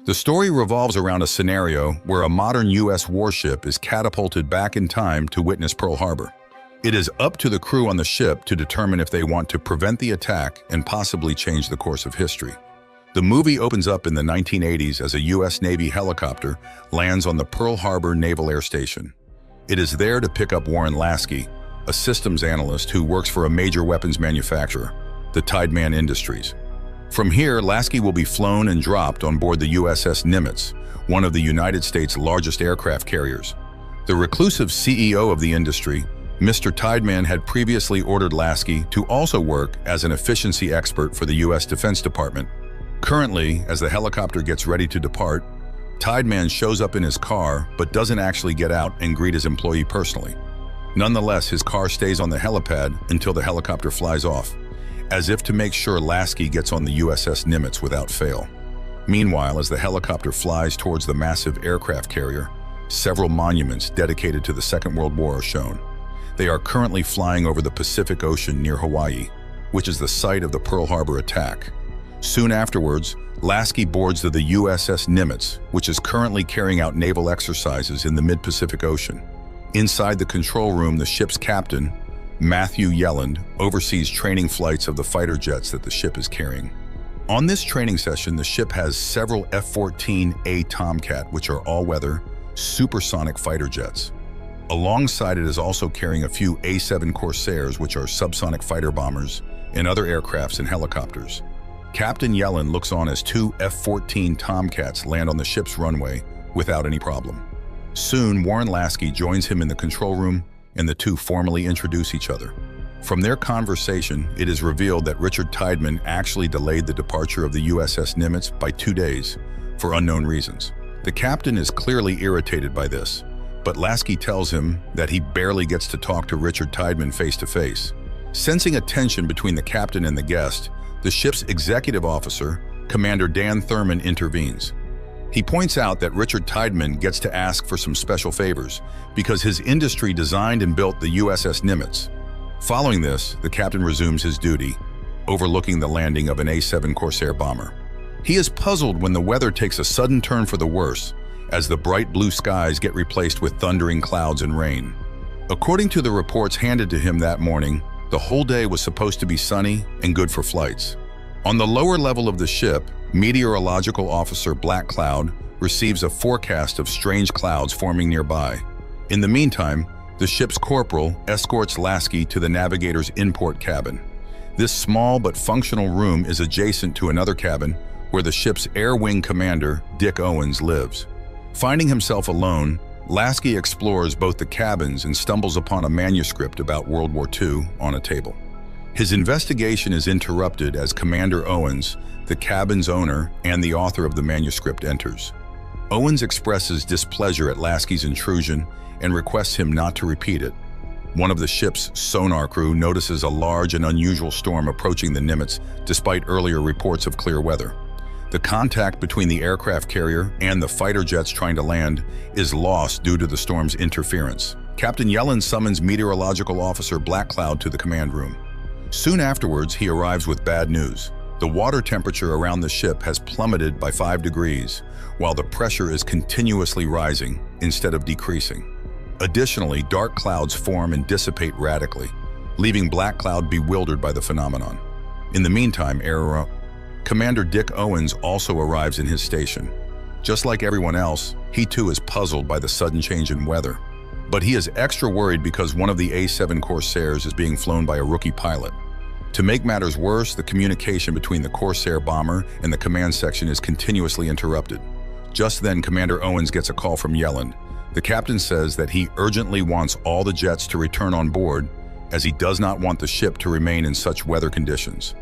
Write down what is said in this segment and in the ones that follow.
The story revolves around a scenario where a modern U.S. warship is catapulted back in time to witness Pearl Harbor. It is up to the crew on the ship to determine if they want to prevent the attack and possibly change the course of history. The movie opens up in the 1980s as a U.S. Navy helicopter lands on the Pearl Harbor Naval Air Station. It is there to pick up Warren Lasky, a systems analyst who works for a major weapons manufacturer, the Tideman Industries. From here, Lasky will be flown and dropped on board the USS Nimitz, one of the United States' largest aircraft carriers. The reclusive CEO of the industry, Mr. Tideman, had previously ordered Lasky to also work as an efficiency expert for the U.S. Defense Department. Currently, as the helicopter gets ready to depart, Tideman shows up in his car but doesn't actually get out and greet his employee personally. Nonetheless, his car stays on the helipad until the helicopter flies off, as if to make sure Lasky gets on the USS Nimitz without fail. Meanwhile, as the helicopter flies towards the massive aircraft carrier, several monuments dedicated to the Second World War are shown. They are currently flying over the Pacific Ocean near Hawaii, which is the site of the Pearl Harbor attack. Soon afterwards, Lasky boards the USS Nimitz, which is currently carrying out naval exercises in the mid-Pacific Ocean. Inside the control room, the ship's captain, Matthew Yelland, oversees training flights of the fighter jets that the ship is carrying. On this training session, the ship has several F-14A Tomcat, which are all-weather, supersonic fighter jets. Alongside it is also carrying a few A-7 Corsairs, which are subsonic fighter bombers, and other aircrafts and helicopters. Captain Yelland looks on as two F-14 Tomcats land on the ship's runway without any problem. Soon, Warren Lasky joins him in the control room, and the two formally introduce each other. From their conversation, it is revealed that Richard Tideman actually delayed the departure of the USS Nimitz by 2 days for unknown reasons. The captain is clearly irritated by this, but Lasky tells him that he barely gets to talk to Richard Tideman face to face. Sensing a tension between the captain and the guest, the ship's executive officer, Commander Dan Thurman, intervenes. He points out that Richard Tideman gets to ask for some special favors because his industry designed and built the USS Nimitz. Following this, the captain resumes his duty, overlooking the landing of an A-7 Corsair bomber. He is puzzled when the weather takes a sudden turn for the worse, as the bright blue skies get replaced with thundering clouds and rain. According to the reports handed to him that morning, the whole day was supposed to be sunny and good for flights. On the lower level of the ship, Meteorological Officer Black Cloud receives a forecast of strange clouds forming nearby. In the meantime, the ship's corporal escorts Lasky to the navigator's import cabin. This small but functional room is adjacent to another cabin where the ship's air wing commander, Dick Owens, lives. Finding himself alone, Lasky explores both the cabins and stumbles upon a manuscript about World War II on a table. His investigation is interrupted as Commander Owens, the cabin's owner and the author of the manuscript, enters. Owens expresses displeasure at Lasky's intrusion and requests him not to repeat it. One of the ship's sonar crew notices a large and unusual storm approaching the Nimitz despite earlier reports of clear weather. The contact between the aircraft carrier and the fighter jets trying to land is lost due to the storm's interference. Captain Yelland summons Meteorological Officer Black Cloud to the command room. Soon afterwards, he arrives with bad news. The water temperature around the ship has plummeted by 5 degrees, while the pressure is continuously rising instead of decreasing. Additionally, dark clouds form and dissipate radically, leaving Black Cloud bewildered by the phenomenon. In the meantime, Commander Dick Owens also arrives in his station. Just like everyone else, he too is puzzled by the sudden change in weather. But he is extra worried because one of the A-7 Corsairs is being flown by a rookie pilot. To make matters worse, the communication between the Corsair bomber and the command section is continuously interrupted. Just then, Commander Owens gets a call from Yelland. The captain says that he urgently wants all the jets to return on board, as he does not want the ship to remain in such weather conditions.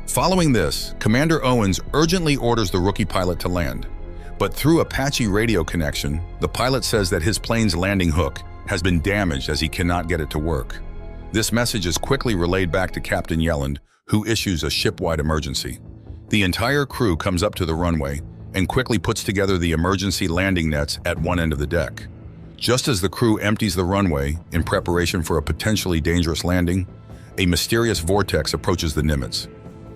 Following this, Commander Owens urgently orders the rookie pilot to land. But through a patchy radio connection, the pilot says that his plane's landing hook has been damaged as he cannot get it to work. This message is quickly relayed back to Captain Yelland, who issues a ship-wide emergency. The entire crew comes up to the runway and quickly puts together the emergency landing nets at one end of the deck. Just as the crew empties the runway in preparation for a potentially dangerous landing, a mysterious vortex approaches the Nimitz.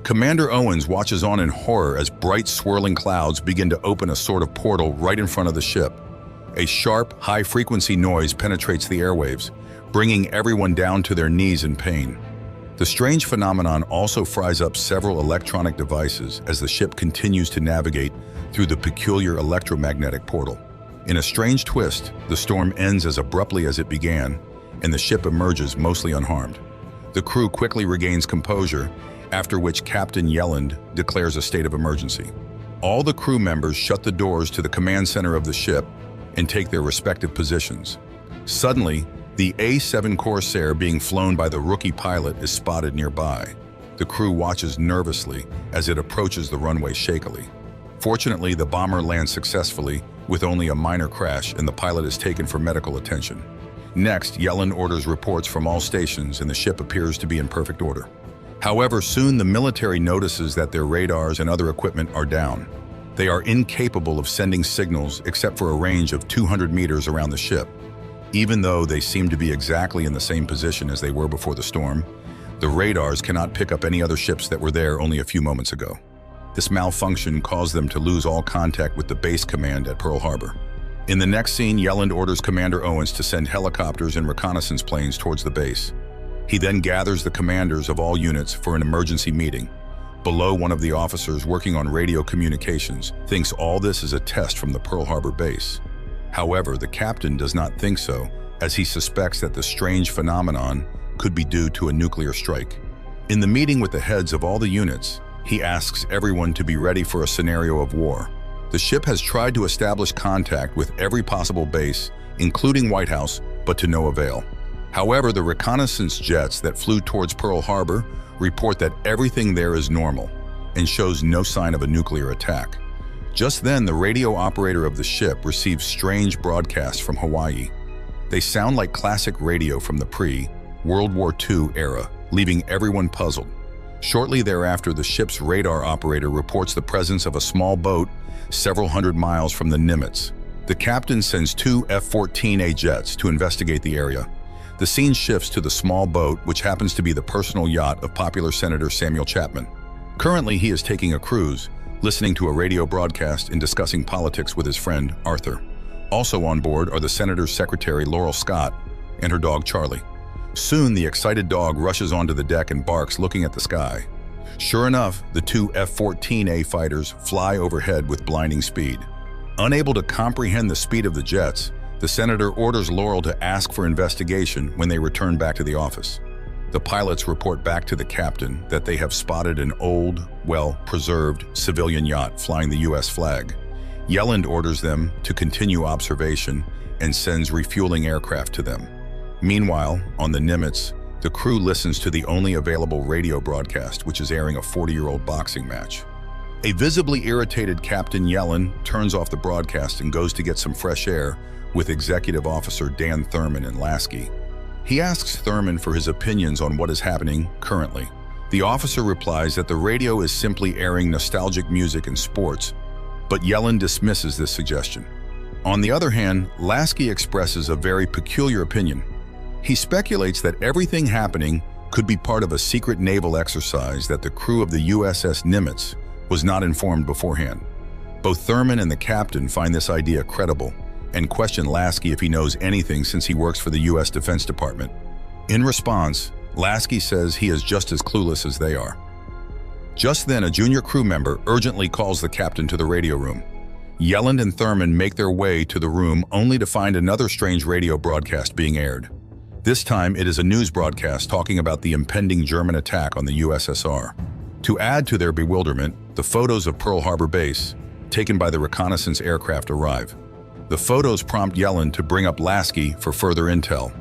Commander Owens watches on in horror as bright swirling clouds begin to open a sort of portal right in front of the ship. A sharp, high-frequency noise penetrates the airwaves, bringing everyone down to their knees in pain. The strange phenomenon also fries up several electronic devices as the ship continues to navigate through the peculiar electromagnetic portal. In a strange twist, the storm ends as abruptly as it began, and the ship emerges mostly unharmed. The crew quickly regains composure, after which Captain Yelland declares a state of emergency. All the crew members shut the doors to the command center of the ship and take their respective positions. Suddenly, the A-7 Corsair being flown by the rookie pilot is spotted nearby. The crew watches nervously as it approaches the runway shakily. Fortunately, the bomber lands successfully with only a minor crash, and the pilot is taken for medical attention. Next, Yelland orders reports from all stations, and the ship appears to be in perfect order. However, soon the military notices that their radars and other equipment are down. They are incapable of sending signals except for a range of 200 meters around the ship. Even though they seem to be exactly in the same position as they were before the storm, the radars cannot pick up any other ships that were there only a few moments ago. This malfunction caused them to lose all contact with the base command at Pearl Harbor. In the next scene, Yelland orders Commander Owens to send helicopters and reconnaissance planes towards the base. He then gathers the commanders of all units for an emergency meeting. Below, one of the officers working on radio communications thinks all this is a test from the Pearl Harbor base. However, the captain does not think so, as he suspects that the strange phenomenon could be due to a nuclear strike. In the meeting with the heads of all the units, he asks everyone to be ready for a scenario of war. The ship has tried to establish contact with every possible base, including White House, but to no avail. However, the reconnaissance jets that flew towards Pearl Harbor report that everything there is normal and shows no sign of a nuclear attack. Just then, the radio operator of the ship receives strange broadcasts from Hawaii. They sound like classic radio from the pre-World War II era, leaving everyone puzzled. Shortly thereafter, the ship's radar operator reports the presence of a small boat several hundred miles from the Nimitz. The captain sends 2 F-14A jets to investigate the area. The scene shifts to the small boat, which happens to be the personal yacht of popular Senator Samuel Chapman. Currently, he is taking a cruise, listening to a radio broadcast and discussing politics with his friend, Arthur. Also on board are the senator's secretary, Laurel Scott, and her dog, Charlie. Soon, the excited dog rushes onto the deck and barks, looking at the sky. Sure enough, the 2 F-14A fighters fly overhead with blinding speed. Unable to comprehend the speed of the jets, the senator orders Laurel to ask for investigation when they return back to the office. The pilots report back to the captain that they have spotted an old, well-preserved civilian yacht flying the U.S. flag. Yelland orders them to continue observation and sends refueling aircraft to them. Meanwhile, on the Nimitz, the crew listens to the only available radio broadcast, which is airing a 40-year-old boxing match. A visibly irritated Captain Yelland turns off the broadcast and goes to get some fresh air with Executive Officer Dan Thurman and Lasky. He asks Thurman for his opinions on what is happening currently. The officer replies that the radio is simply airing nostalgic music and sports, but Yelland dismisses this suggestion. On the other hand, Lasky expresses a very peculiar opinion. He speculates that everything happening could be part of a secret naval exercise that the crew of the USS Nimitz was not informed beforehand. Both Thurman and the captain find this idea credible and question Lasky if he knows anything since he works for the U.S. Defense Department. In response, Lasky says he is just as clueless as they are. Just then, a junior crew member urgently calls the captain to the radio room. Yelland and Thurman make their way to the room only to find another strange radio broadcast being aired. This time, it is a news broadcast talking about the impending German attack on the USSR. To add to their bewilderment, the photos of Pearl Harbor base, taken by the reconnaissance aircraft, arrive. The photos prompt Yelland to bring up Lasky for further intel.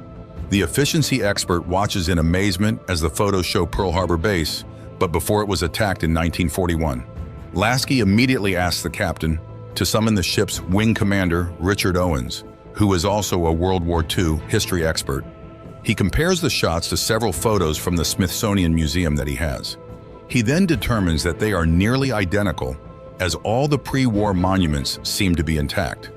The efficiency expert watches in amazement as the photos show Pearl Harbor base, but before it was attacked in 1941. Lasky immediately asks the captain to summon the ship's wing commander, Richard Owens, who is also a World War II history expert. He compares the shots to several photos from the Smithsonian Museum that he has. He then determines that they are nearly identical, as all the pre-war monuments seem to be intact.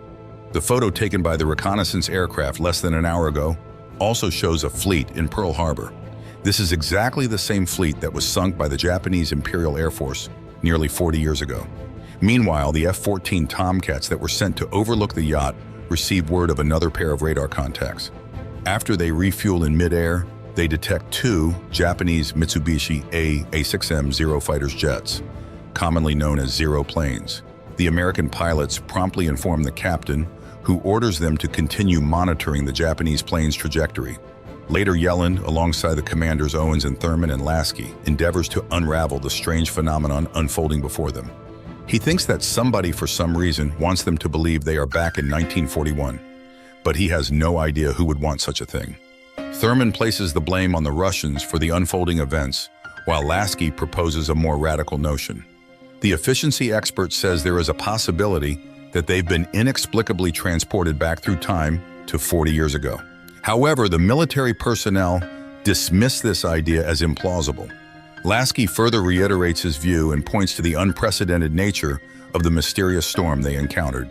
The photo taken by the reconnaissance aircraft less than an hour ago also shows a fleet in Pearl Harbor. This is exactly the same fleet that was sunk by the Japanese Imperial Air Force nearly 40 years ago. Meanwhile, the F-14 Tomcats that were sent to overlook the yacht received word of another pair of radar contacts. After they refuel in midair, they detect two Japanese Mitsubishi A-6M Zero fighter jets, commonly known as Zero planes. The American pilots promptly inform the captain, who orders them to continue monitoring the Japanese plane's trajectory. Later, Yelland, alongside the commanders Owens and Thurman and Lasky, endeavors to unravel the strange phenomenon unfolding before them. He thinks that somebody, for some reason, wants them to believe they are back in 1941, but he has no idea who would want such a thing. Thurman places the blame on the Russians for the unfolding events, while Lasky proposes a more radical notion. The efficiency expert says there is a possibility that they've been inexplicably transported back through time to 40 years ago. However, the military personnel dismiss this idea as implausible. Lasky further reiterates his view and points to the unprecedented nature of the mysterious storm they encountered.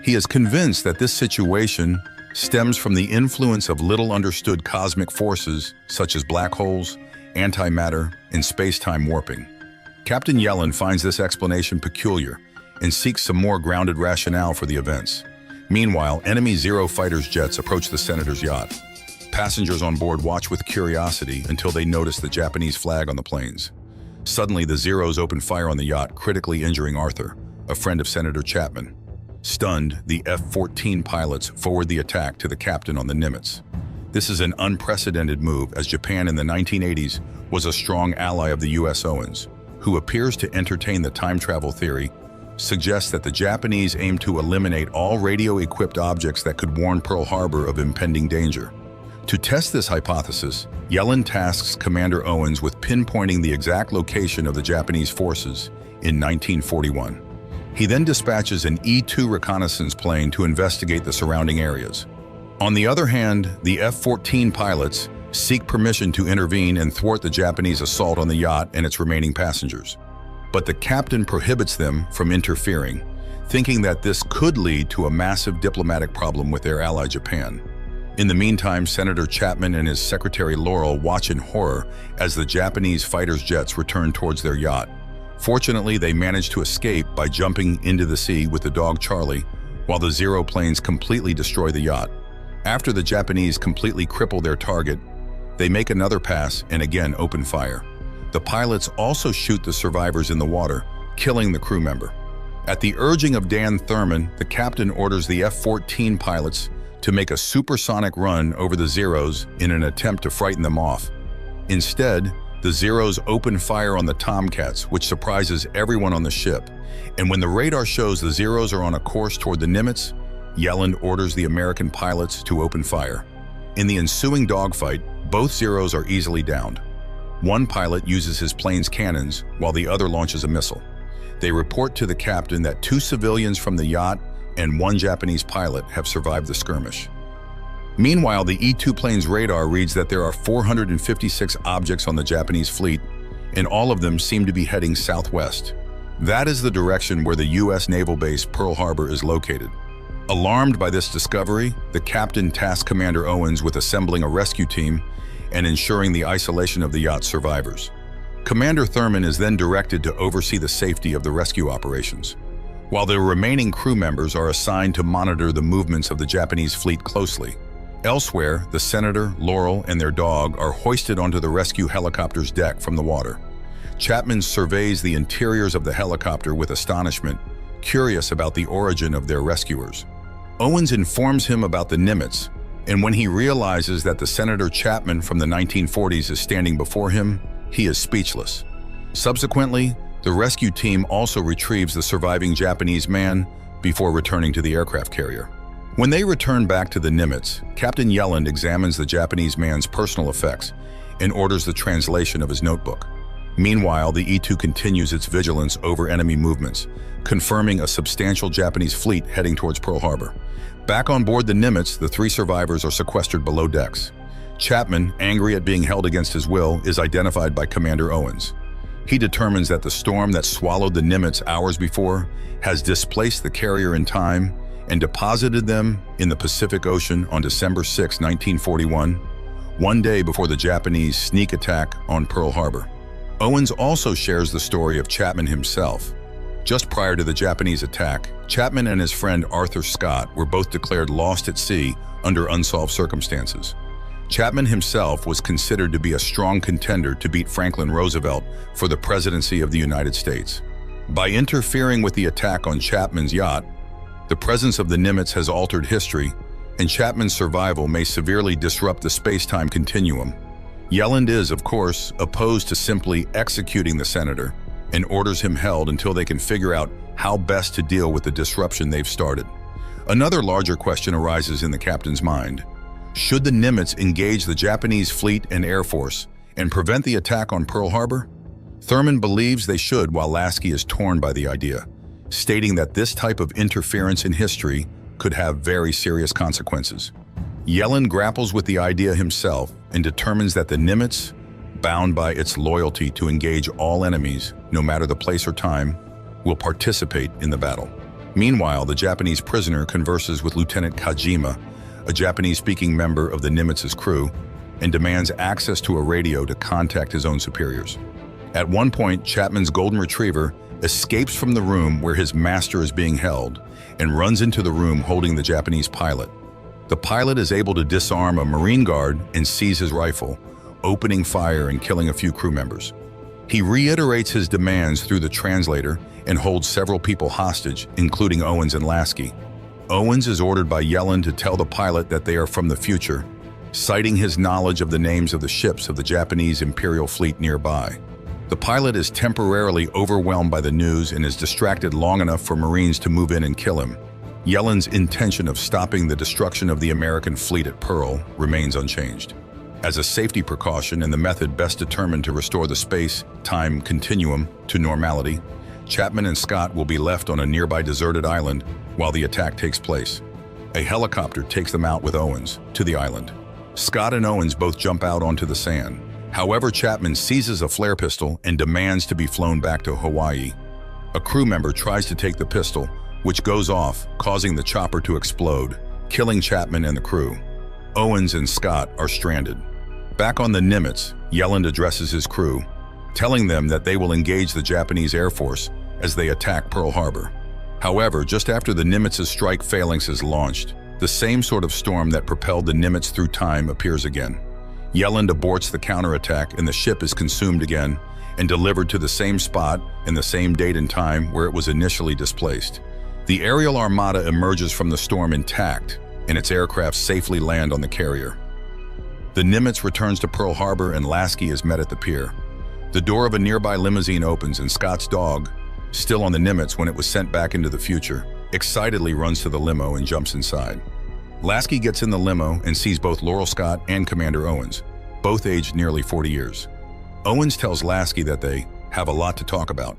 He is convinced that this situation stems from the influence of little-understood cosmic forces such as black holes, antimatter, and space-time warping. Captain Yelland finds this explanation peculiar and seeks some more grounded rationale for the events. Meanwhile, enemy Zero fighter jets approach the senator's yacht. Passengers on board watch with curiosity until they notice the Japanese flag on the planes. Suddenly, the Zeros open fire on the yacht, critically injuring Arthur, a friend of Senator Chapman. Stunned, the F-14 pilots forward the attack to the captain on the Nimitz. This is an unprecedented move, as Japan in the 1980s was a strong ally of the U.S. Owens, who appears to entertain the time travel theory, suggests that the Japanese aim to eliminate all radio-equipped objects that could warn Pearl Harbor of impending danger. To test this hypothesis, Yelland tasks Commander Owens with pinpointing the exact location of the Japanese forces in 1941. He then dispatches an E-2 reconnaissance plane to investigate the surrounding areas. On the other hand, the F-14 pilots seek permission to intervene and thwart the Japanese assault on the yacht and its remaining passengers. But the captain prohibits them from interfering, thinking that this could lead to a massive diplomatic problem with their ally Japan. In the meantime, Senator Chapman and his secretary Laurel watch in horror as the Japanese fighters' jets return towards their yacht. Fortunately, they manage to escape by jumping into the sea with the dog Charlie, while the Zero planes completely destroy the yacht. After the Japanese completely cripple their target, they make another pass and again open fire. The pilots also shoot the survivors in the water, killing the crew member. At the urging of Dan Thurman, the captain orders the F-14 pilots to make a supersonic run over the Zeros in an attempt to frighten them off. Instead, the Zeros open fire on the Tomcats, which surprises everyone on the ship. And when the radar shows the Zeros are on a course toward the Nimitz, Yelland orders the American pilots to open fire. In the ensuing dogfight, both Zeros are easily downed. One pilot uses his plane's cannons, while the other launches a missile. They report to the captain that 2 civilians from the yacht and 1 Japanese pilot have survived the skirmish. Meanwhile, the E-2 plane's radar reads that there are 456 objects on the Japanese fleet, and all of them seem to be heading southwest. That is the direction where the U.S. naval base Pearl Harbor is located. Alarmed by this discovery, the captain tasks Commander Owens with assembling a rescue team and ensuring the isolation of the yacht's survivors. Commander Thurman is then directed to oversee the safety of the rescue operations, while the remaining crew members are assigned to monitor the movements of the Japanese fleet closely. Elsewhere, the senator, Laurel, and their dog are hoisted onto the rescue helicopter's deck from the water. Chapman surveys the interiors of the helicopter with astonishment, curious about the origin of their rescuers. Owens informs him about the Nimitz, and when he realizes that the Senator Chapman from the 1940s is standing before him, he is speechless. Subsequently, the rescue team also retrieves the surviving Japanese man before returning to the aircraft carrier. When they return back to the Nimitz, Captain Yelland examines the Japanese man's personal effects and orders the translation of his notebook. Meanwhile, the E-2 continues its vigilance over enemy movements, confirming a substantial Japanese fleet heading towards Pearl Harbor. Back on board the Nimitz, the 3 survivors are sequestered below decks. Chapman, angry at being held against his will, is identified by Commander Owens. He determines that the storm that swallowed the Nimitz hours before has displaced the carrier in time and deposited them in the Pacific Ocean on December 6, 1941, one day before the Japanese sneak attack on Pearl Harbor. Owens also shares the story of Chapman himself. Just prior to the Japanese attack, Chapman and his friend Arthur Scott were both declared lost at sea under unsolved circumstances. Chapman himself was considered to be a strong contender to beat Franklin Roosevelt for the presidency of the United States. By interfering with the attack on Chapman's yacht, the presence of the Nimitz has altered history, and Chapman's survival may severely disrupt the space-time continuum. Yelland is, of course, opposed to simply executing the senator and orders him held until they can figure out how best to deal with the disruption they've started. Another larger question arises in the captain's mind. Should the Nimitz engage the Japanese fleet and air force and prevent the attack on Pearl Harbor? Thurman believes they should, while Lasky is torn by the idea, stating that this type of interference in history could have very serious consequences. Yelland grapples with the idea himself and determines that the Nimitz, bound by its loyalty to engage all enemies, no matter the place or time, will participate in the battle. Meanwhile, the Japanese prisoner converses with Lieutenant Kajima, a Japanese-speaking member of the Nimitz's crew, and demands access to a radio to contact his own superiors. At one point, Chapman's golden retriever escapes from the room where his master is being held and runs into the room holding the Japanese pilot. The pilot is able to disarm a Marine guard and seize his rifle, opening fire and killing a few crew members. He reiterates his demands through the translator and holds several people hostage, including Owens and Lasky. Owens is ordered by Yelland to tell the pilot that they are from the future, citing his knowledge of the names of the ships of the Japanese Imperial Fleet nearby. The pilot is temporarily overwhelmed by the news and is distracted long enough for Marines to move in and kill him. Yelland's intention of stopping the destruction of the American fleet at Pearl remains unchanged. As a safety precaution and the method best determined to restore the space-time continuum to normality, Chapman and Scott will be left on a nearby deserted island while the attack takes place. A helicopter takes them out with Owens to the island. Scott and Owens both jump out onto the sand. However, Chapman seizes a flare pistol and demands to be flown back to Hawaii. A crew member tries to take the pistol, which goes off, causing the chopper to explode, killing Chapman and the crew. Owens and Scott are stranded. Back on the Nimitz, Yelland addresses his crew, telling them that they will engage the Japanese Air Force as they attack Pearl Harbor. However, just after the Nimitz's strike phalanx is launched, the same sort of storm that propelled the Nimitz through time appears again. Yelland aborts the counterattack and the ship is consumed again and delivered to the same spot and the same date and time where it was initially displaced. The aerial armada emerges from the storm intact, and its aircraft safely land on the carrier. The Nimitz returns to Pearl Harbor and Lasky is met at the pier. The door of a nearby limousine opens and Scott's dog, still on the Nimitz when it was sent back into the future, excitedly runs to the limo and jumps inside. Lasky gets in the limo and sees both Laurel Scott and Commander Owens, both aged nearly 40 years. Owens tells Lasky that they have a lot to talk about.